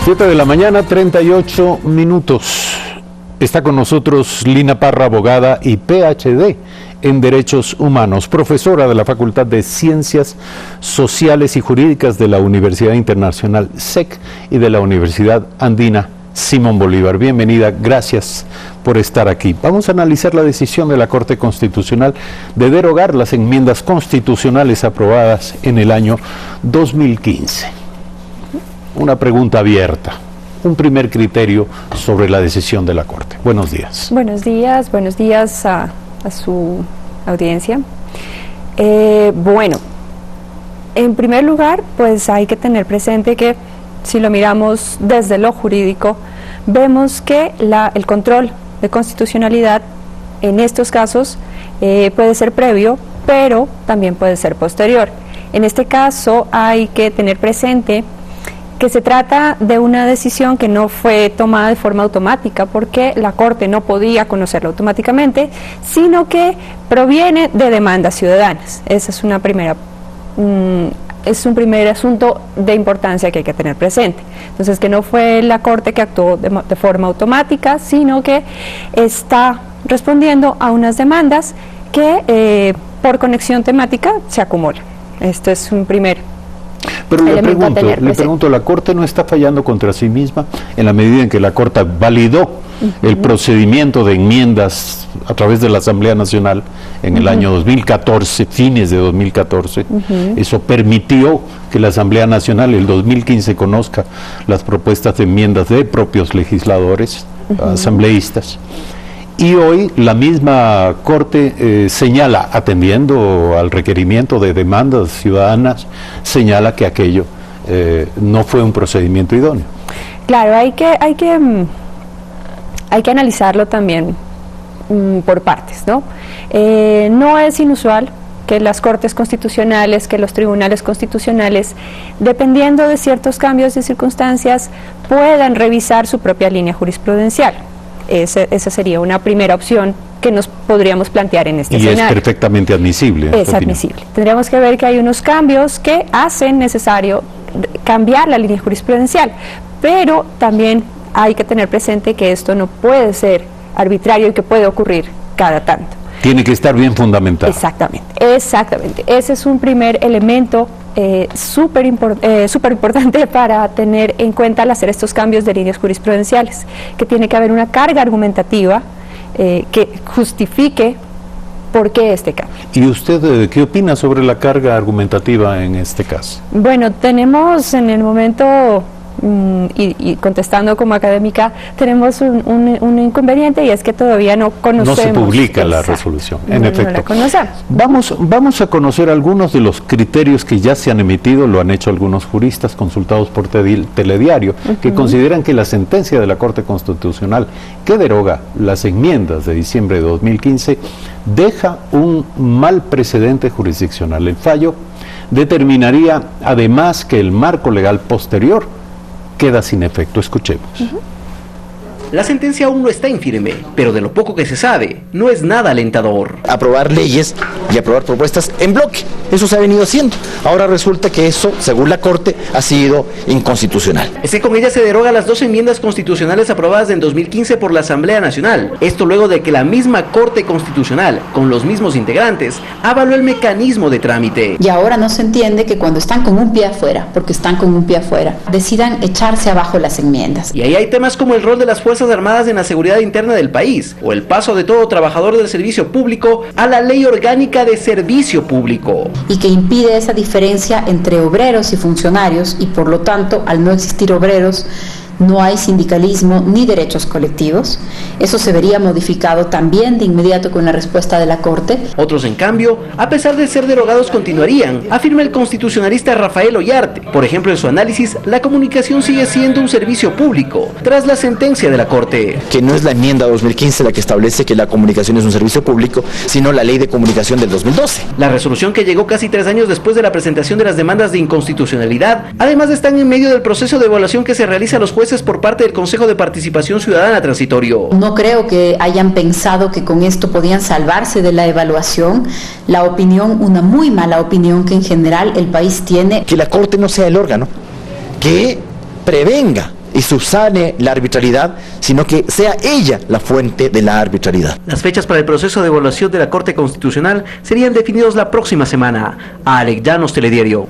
7 de la mañana, 38 minutos. Está con nosotros Lina Parra, abogada y PhD en Derechos Humanos, profesora de la Facultad de Ciencias Sociales y Jurídicas de la Universidad Internacional SEC y de la Universidad Andina Simón Bolívar. Bienvenida, gracias por estar aquí. Vamos a analizar la decisión de la Corte Constitucional de derogar las enmiendas constitucionales aprobadas en el año 2015. Una pregunta abierta, un primer criterio sobre la decisión de la Corte. Buenos días. Buenos días a su audiencia. Bueno, en primer lugar, pues hay que tener presente que si lo miramos desde lo jurídico, vemos que el control de constitucionalidad en estos casos puede ser previo, pero también puede ser posterior. En este caso hay que tener presente que se trata de una decisión que no fue tomada de forma automática porque la Corte no podía conocerla automáticamente, sino que proviene de demandas ciudadanas. Esa es una primera, es un primer asunto de importancia que hay que tener presente. Entonces, que no fue la Corte que actuó de forma automática, sino que está respondiendo a unas demandas que por conexión temática se acumulan. Esto es un primer Pero le pregunto, ¿la Corte no está fallando contra sí misma en la medida en que la Corte validó el procedimiento de enmiendas a través de la Asamblea Nacional en el año 2014, fines de 2014? Eso permitió que la Asamblea Nacional el 2015 conozca las propuestas de enmiendas de propios legisladores, asambleístas. Y hoy la misma Corte señala, atendiendo al requerimiento de demandas ciudadanas, señala que aquello no fue un procedimiento idóneo. Claro, hay que analizarlo también por partes, ¿no? No es inusual que las Cortes Constitucionales, que los tribunales constitucionales, dependiendo de ciertos cambios de circunstancias, puedan revisar su propia línea jurisprudencial. Esa sería una primera opción que nos podríamos plantear en este escenario. Y es perfectamente admisible. Es admisible. Tendríamos que ver que hay unos cambios que hacen necesario cambiar la línea jurisprudencial, pero también hay que tener presente que esto no puede ser arbitrario y que puede ocurrir cada tanto. Tiene que estar bien fundamentado. Exactamente. Ese es un primer elemento súper importante para tener en cuenta al hacer estos cambios de líneas jurisprudenciales, que tiene que haber una carga argumentativa que justifique por qué este cambio. ¿Y usted qué opina sobre la carga argumentativa en este caso? Bueno, tenemos en el momento, y contestando como académica, tenemos un inconveniente, y es que todavía no conocemos. No se publica la resolución, en efecto. No la conocemos. Vamos a conocer algunos de los criterios que ya se han emitido, lo han hecho algunos juristas consultados por Telediario, que consideran que la sentencia de la Corte Constitucional que deroga las enmiendas de diciembre de 2015 deja un mal precedente jurisdiccional. El fallo determinaría además que el marco legal posterior queda sin efecto. Escuchemos. La sentencia aún no está en firme, pero de lo poco que se sabe, no es nada alentador. Aprobar leyes y aprobar propuestas en bloque, eso se ha venido haciendo. Ahora resulta que eso, según la Corte, ha sido inconstitucional. Es que con ella se deroga las dos enmiendas constitucionales aprobadas en 2015 por la Asamblea Nacional. Esto luego de que la misma Corte Constitucional, con los mismos integrantes, avaló el mecanismo de trámite. Y ahora no se entiende que cuando están con un pie afuera, porque están con un pie afuera, decidan echarse abajo las enmiendas. Y ahí hay temas como el rol de las Fuerzas Armadas en la seguridad interna del país, o el paso de todo trabajador del servicio público a la Ley Orgánica de Servicio Público. Y que impide esa diferencia entre obreros y funcionarios, y por lo tanto, al no existir obreros, no hay sindicalismo ni derechos colectivos. Eso se vería modificado también de inmediato con la respuesta de la Corte. Otros, en cambio, a pesar de ser derogados, continuarían, afirma el constitucionalista Rafael Ollarte. Por ejemplo, en su análisis, la comunicación sigue siendo un servicio público, tras la sentencia de la Corte. Que no es la enmienda 2015 la que establece que la comunicación es un servicio público, sino la Ley de Comunicación del 2012. La resolución, que llegó casi 3 años después de la presentación de las demandas de inconstitucionalidad, además están en medio del proceso de evaluación que se realiza a los jueces por parte del Consejo de Participación Ciudadana Transitorio. No creo que hayan pensado que con esto podían salvarse de la evaluación. La opinión, una muy mala opinión que en general el país tiene. Que la Corte no sea el órgano que prevenga y subsane la arbitrariedad, sino que sea ella la fuente de la arbitrariedad. Las fechas para el proceso de evaluación de la Corte Constitucional serían definidos la próxima semana. Alex Llanos, Telediario.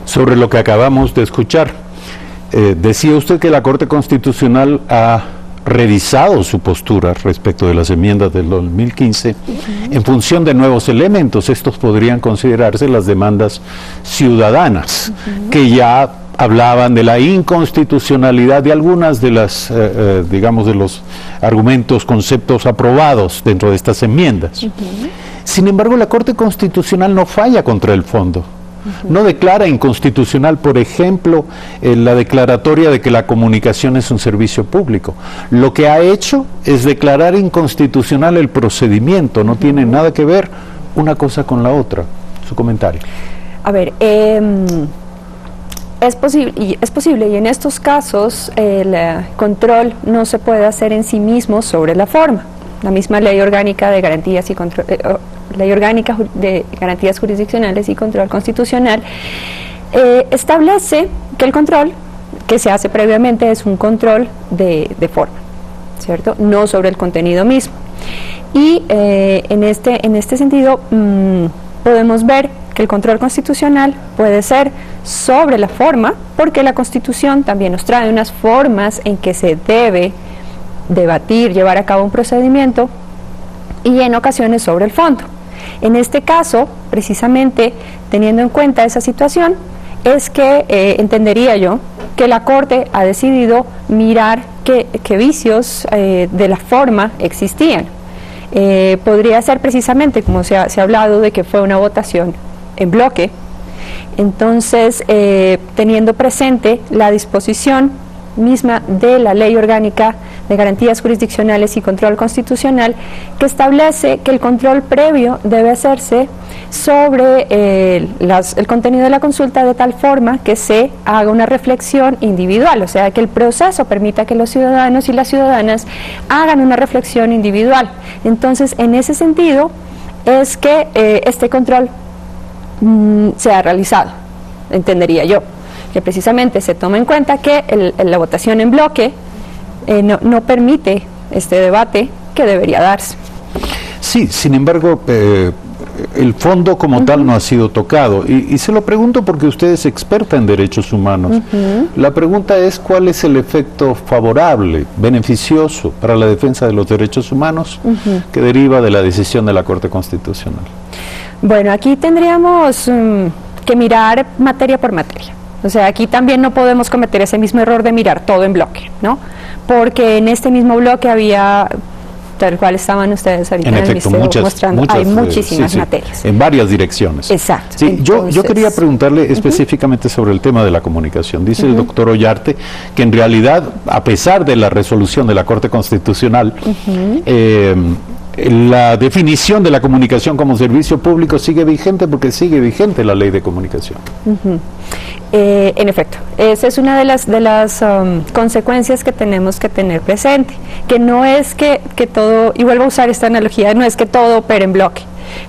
Sobre lo que acabamos de escuchar, decía usted que la Corte Constitucional ha revisado su postura respecto de las enmiendas del 2015 en función de nuevos elementos. Estos podrían considerarse las demandas ciudadanas, que ya hablaban de la inconstitucionalidad de algunas de las, digamos, de los argumentos, conceptos aprobados dentro de estas enmiendas. Sin embargo, la Corte Constitucional no falla contra el fondo. No declara inconstitucional, por ejemplo, la declaratoria de que la comunicación es un servicio público. Lo que ha hecho es declarar inconstitucional el procedimiento. No tiene nada que ver una cosa con la otra. Su comentario. A ver, es posible y en estos casos el control no se puede hacer en sí mismo sobre la forma. La misma Ley Orgánica de Garantías y Control, Ley Orgánica de Garantías Jurisdiccionales y Control Constitucional establece que el control que se hace previamente es un control de forma, ¿cierto? No sobre el contenido mismo. Y en este sentido podemos ver que el control constitucional puede ser sobre la forma, porque la Constitución también nos trae unas formas en que se debe debatir, llevar a cabo un procedimiento, y en ocasiones sobre el fondo. En este caso, precisamente teniendo en cuenta esa situación, es que entendería yo que la Corte ha decidido mirar qué vicios de la forma existían. Podría ser precisamente, como se ha hablado, de que fue una votación en bloque. Entonces, teniendo presente la disposición misma de la Ley Orgánica de Garantías Jurisdiccionales y Control Constitucional, que establece que el control previo debe hacerse sobre el contenido de la consulta de tal forma que se haga una reflexión individual, o sea, que el proceso permita que los ciudadanos y las ciudadanas hagan una reflexión individual. Entonces, en ese sentido, es que este control se ha realizado, entendería yo, que precisamente se toma en cuenta que la votación en bloque no permite este debate que debería darse. Sí, sin embargo, el fondo como tal no ha sido tocado, y se lo pregunto porque usted es experta en derechos humanos. La pregunta es: ¿cuál es el efecto favorable, beneficioso para la defensa de los derechos humanos que deriva de la decisión de la Corte Constitucional? Bueno, aquí tendríamos que mirar materia por materia. O sea, aquí también no podemos cometer ese mismo error de mirar todo en bloque, ¿no? Porque en este mismo bloque había, tal cual estaban ustedes ahorita en el listeo mostrando, hay muchísimas materias. En varias direcciones. Exacto. Sí, entonces, yo quería preguntarle específicamente sobre el tema de la comunicación. Dice el doctor Ollarte que en realidad, a pesar de la resolución de la Corte Constitucional, la definición de la comunicación como servicio público sigue vigente porque sigue vigente la Ley de Comunicación. En efecto, esa es una de las consecuencias que tenemos que tener presente, que no es que todo, y vuelvo a usar esta analogía, no es que todo opere en bloque,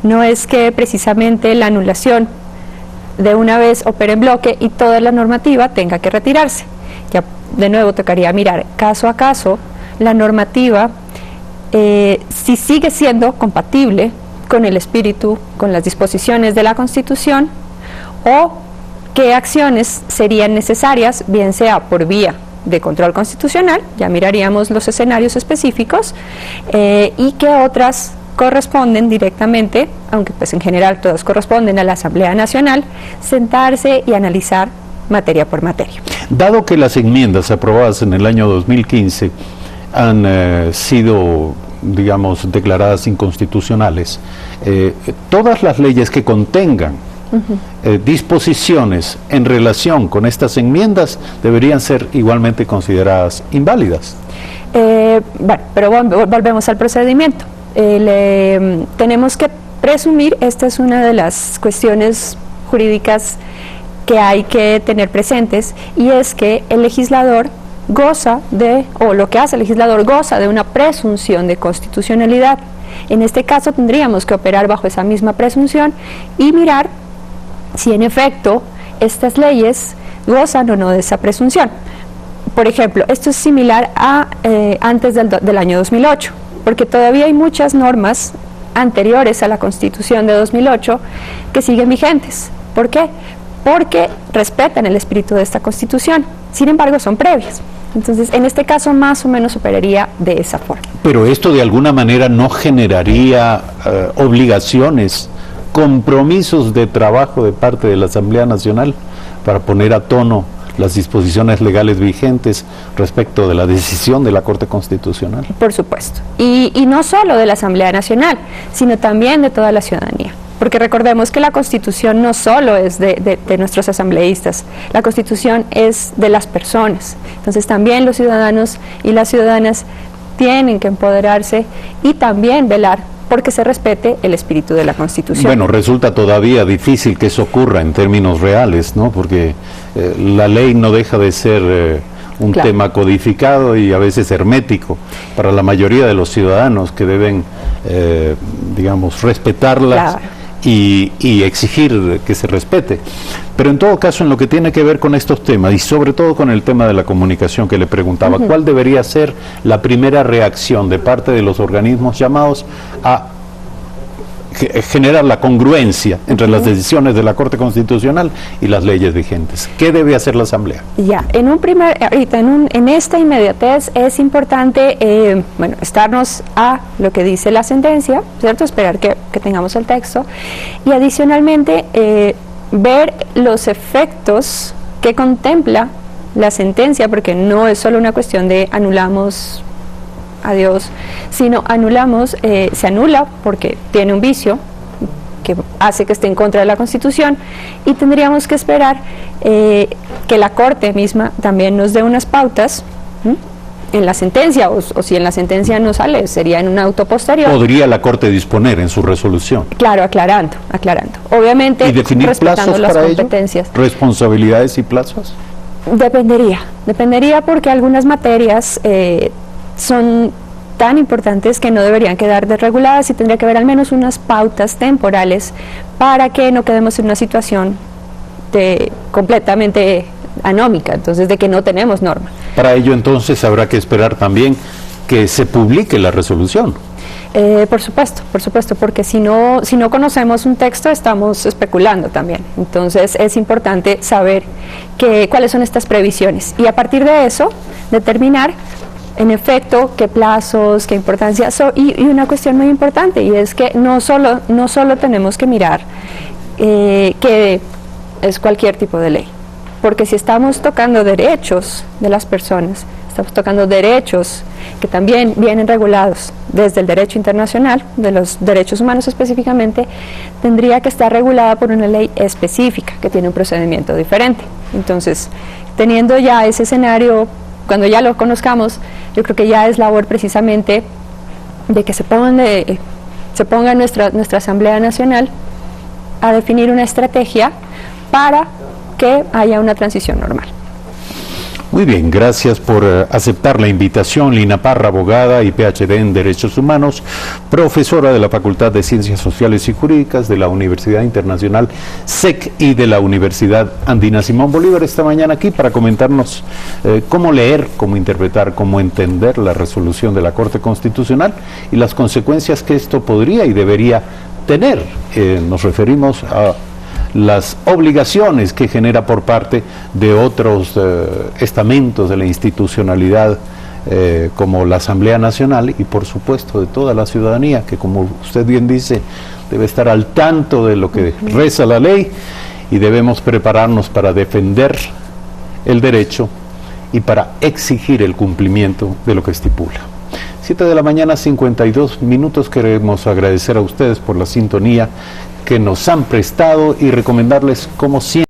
no es que precisamente la anulación de una vez opere en bloque y toda la normativa tenga que retirarse. Ya de nuevo tocaría mirar caso a caso la normativa, si sigue siendo compatible con el espíritu, con las disposiciones de la Constitución, o qué acciones serían necesarias, bien sea por vía de control constitucional, ya miraríamos los escenarios específicos, y qué otras corresponden directamente, aunque pues en general todas corresponden a la Asamblea Nacional, sentarse y analizar materia por materia. Dado que las enmiendas aprobadas en el año 2015 han sido, digamos, declaradas inconstitucionales, todas las leyes que contengan disposiciones en relación con estas enmiendas deberían ser igualmente consideradas inválidas. Bueno, pero volvemos al procedimiento. Tenemos que presumir, esta es una de las cuestiones jurídicas que hay que tener presentes, y es que el legislador goza de, o lo que hace el legislador goza de una presunción de constitucionalidad. En este caso tendríamos que operar bajo esa misma presunción y mirar si en efecto estas leyes gozan o no de esa presunción. Por ejemplo, esto es similar a antes del año 2008, porque todavía hay muchas normas anteriores a la Constitución de 2008 que siguen vigentes. ¿Por qué? Porque respetan el espíritu de esta Constitución, sin embargo son previas. Entonces, en este caso más o menos operaría de esa forma. Pero esto de alguna manera no generaría obligaciones, compromisos de trabajo de parte de la Asamblea Nacional para poner a tono las disposiciones legales vigentes respecto de la decisión de la Corte Constitucional. Por supuesto. Y no solo de la Asamblea Nacional, sino también de toda la ciudadanía. Porque recordemos que la Constitución no solo es de nuestros asambleístas, la Constitución es de las personas. Entonces también los ciudadanos y las ciudadanas tienen que empoderarse y también velar porque se respete el espíritu de la Constitución. Bueno, resulta todavía difícil que eso ocurra en términos reales, ¿no? Porque la ley no deja de ser un Claro. tema codificado y a veces hermético para la mayoría de los ciudadanos que deben, digamos, respetarlas. Claro. Y exigir que se respete. Pero en todo caso, en lo que tiene que ver con estos temas, y sobre todo con el tema de la comunicación que le preguntaba, ¿cuál debería ser la primera reacción de parte de los organismos llamados a generar la congruencia entre las decisiones de la Corte Constitucional y las leyes vigentes? ¿Qué debe hacer la Asamblea? Ya, ahorita en esta inmediatez es importante, bueno, estarnos a lo que dice la sentencia, ¿cierto? Esperar que tengamos el texto y adicionalmente ver los efectos que contempla la sentencia, porque no es solo una cuestión de anulamos adiós, sino anulamos, se anula porque tiene un vicio que hace que esté en contra de la Constitución y tendríamos que esperar que la Corte misma también nos dé unas pautas en la sentencia o si en la sentencia no sale, sería en un auto posterior. ¿Podría la Corte disponer en su resolución? Claro, aclarando. Obviamente ¿Y definir respetando plazos las para competencias. ello? ¿Responsabilidades y plazos? Dependería porque algunas materias son tan importantes que no deberían quedar desreguladas y tendría que haber al menos unas pautas temporales para que no quedemos en una situación completamente anómica, entonces de que no tenemos norma. Para ello entonces habrá que esperar también que se publique la resolución. Por supuesto, porque si no conocemos un texto estamos especulando también. Entonces es importante saber cuáles son estas previsiones y a partir de eso determinar en efecto qué plazos, qué importancia y una cuestión muy importante y es que no solo tenemos que mirar que es cualquier tipo de ley, porque si estamos tocando derechos de las personas, estamos tocando derechos que también vienen regulados desde el derecho internacional, de los derechos humanos específicamente, tendría que estar regulada por una ley específica que tiene un procedimiento diferente. Entonces, teniendo ya ese escenario, cuando ya lo conozcamos, yo creo que ya es labor precisamente de que se ponga nuestra Asamblea Nacional a definir una estrategia para que haya una transición normal. Muy bien, gracias por aceptar la invitación. Lina Parra, abogada y PhD en Derechos Humanos, profesora de la Facultad de Ciencias Sociales y Jurídicas de la Universidad Internacional SEC y de la Universidad Andina Simón Bolívar, esta mañana aquí para comentarnos cómo leer, cómo interpretar, cómo entender la resolución de la Corte Constitucional y las consecuencias que esto podría y debería tener. Nos referimos a las obligaciones que genera por parte de otros estamentos de la institucionalidad como la Asamblea Nacional y por supuesto de toda la ciudadanía que, como usted bien dice, debe estar al tanto de lo que reza la ley y debemos prepararnos para defender el derecho y para exigir el cumplimiento de lo que estipula. 7 de la mañana, 52 minutos. Queremos agradecer a ustedes por la sintonía que nos han prestado y recomendarles como siempre